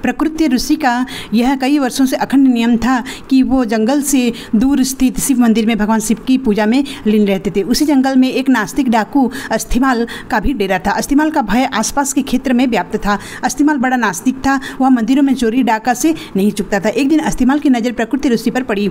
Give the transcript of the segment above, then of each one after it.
प्रकृति ऋषि का यह कई वर्षों से अखंड नियम था कि वो जंगल से दूर स्थित शिव मंदिर में भगवान शिव की पूजा में लीन रहते थे। उसी जंगल में एक नास्तिक डाकू अस्थिमाल का भी डेरा था। अस्थिमाल का भय आसपास के क्षेत्र में व्याप्त था। अस्थिमाल बड़ा नास्तिक था, वह मंदिरों में चोरी डाका से नहीं चूकता था। एक दिन अस्थिमाल की नज़र प्रकृति ऋषि पर पड़ी।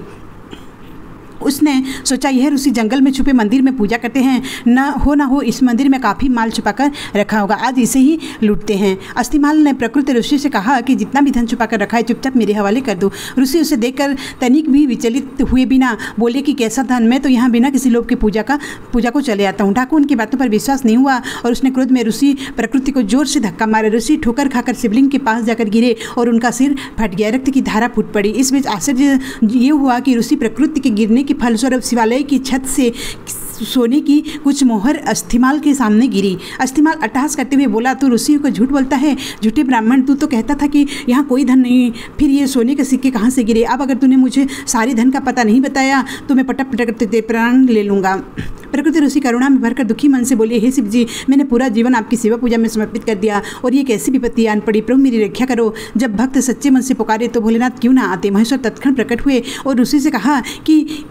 उसने सोचा यह ऋषि जंगल में छुपे मंदिर में पूजा करते हैं, ना हो इस मंदिर में काफ़ी माल छुपाकर रखा होगा, आज इसे ही लूटते हैं। अस्थिमाल ने प्रकृति ऋषि से कहा कि जितना भी धन छुपाकर रखा है चुपचाप मेरे हवाले कर दो। ऋषि उसे देखकर तनिक भी विचलित हुए बिना बोले कि कैसा धन, मैं तो यहाँ बिना किसी लोभ के पूजा को चले आता हूँ। डाकू उनकी बातों पर विश्वास नहीं हुआ और उसने क्रोध में ऋषि प्रकृति को जोर से धक्का मारा। ऋषि ठोकर खाकर शिवलिंग के पास जाकर गिरे और उनका सिर फट गया, रक्त की धारा फूट पड़ी। इस बीच आश्चर्य ये हुआ कि ऋषि प्रकृति के गिरने के फलस्वरूप शिवालय की छत से सोने की कुछ मोहर अस्थिमाल के सामने गिरी। अस्थिमाल अट्टहास करते हुए बोला, तू ऋषि को झूठ बोलता है, झूठे ब्राह्मण, तू तो कहता था कि यहाँ कोई धन नहीं, फिर ये सोने के सिक्के कहाँ से गिरे? अब अगर तूने मुझे सारे धन का पता नहीं बताया तो मैं पटक पटक करते प्राण ले लूँगा। प्रकृति ऋषि करुणा में भरकर दुखी मन से बोले, हे शिव जी, मैंने पूरा जीवन आपकी सेवा पूजा में समर्पित कर दिया और ये कैसी विपत्ति आन पड़ी, प्रभु मेरी रक्षा करो। जब भक्त सच्चे मन से पुकारे तो भोलेनाथ क्यों ना आते। महेश्वर तत्क्षण प्रकट हुए और ऋषि से कहा कि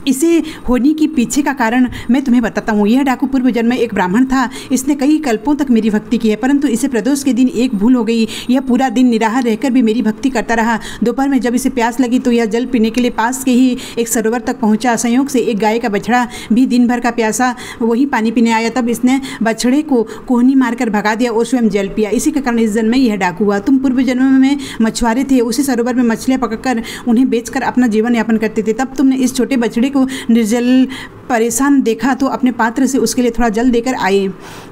इसे होने के पीछे का कारण मैं तुम्हें बताता हूँ। यह डाकू पूर्व जन्म में एक ब्राह्मण था। इसने कई कल्पों तक मेरी भक्ति की है, परंतु इसे प्रदोष के दिन एक भूल हो गई। यह पूरा दिन निराहार रहकर भी मेरी भक्ति करता रहा। दोपहर में जब इसे प्यास लगी तो यह जल पीने के लिए पास के ही एक सरोवर तक पहुँचा। संयोग से एक गाय का बछड़ा भी दिन भर का प्यासा वही पानी पीने आया। तब इसने बछड़े को कोहनी मारकर भगा दिया और स्वयं जल पिया। इसी के कारण इस जन्म में यह डाकू हुआ। तुम पूर्व जन्म में मछुआरे थे, उसी सरोवर में मछलियाँ पकड़कर उन्हें बेचकर अपना जीवन यापन करते थे। तब तुमने इस छोटे बछड़े को निर्जल परेशान देखा तो अपने पात्र से उसके लिए थोड़ा जल देकर आए।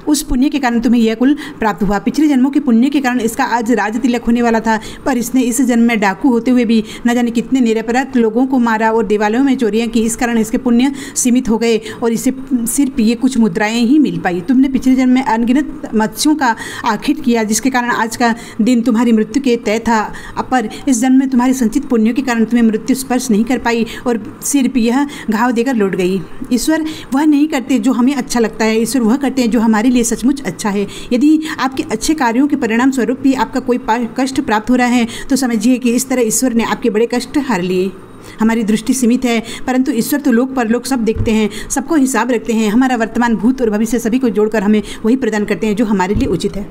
उस पुण्य के कारण तुम्हें यह कुल प्राप्त हुआ। पिछले जन्मों के पुण्य के कारण इसका आज राज तिलक होने वाला था, पर इसने इस जन्म में डाकू होते हुए भी न जाने कितने निरपराध लोगों को मारा और देवालयों में चोरियां की। इस कारण इसके पुण्य सीमित हो गए और इसे सिर्फ ये कुछ मुद्राएं ही मिल पाई। तुमने पिछले जन्म में अनगिनत मत्स्यों का आखिर किया, जिसके कारण आज का दिन तुम्हारी मृत्यु के तय था, पर इस जन्म में तुम्हारे संचित पुण्यों के कारण तुम्हें मृत्यु स्पर्श नहीं कर पाई और सिर्फ यह घाव देकर लौट गई। ईश्वर वह नहीं करते जो हमें अच्छा लगता है, ईश्वर वह करते हैं जो हमारे लिए सचमुच अच्छा है। यदि आपके अच्छे कार्यों के परिणाम स्वरूप भी आपका कोई कष्ट प्राप्त हो रहा है तो समझिए कि इस तरह ईश्वर ने आपके बड़े कष्ट हर लिए। हमारी दृष्टि सीमित है, परंतु ईश्वर तो लोक परलोक सब देखते हैं, सबको हिसाब रखते हैं। हमारा वर्तमान, भूत और भविष्य सभी को जोड़कर हमें वही प्रदान करते हैं जो हमारे लिए उचित है।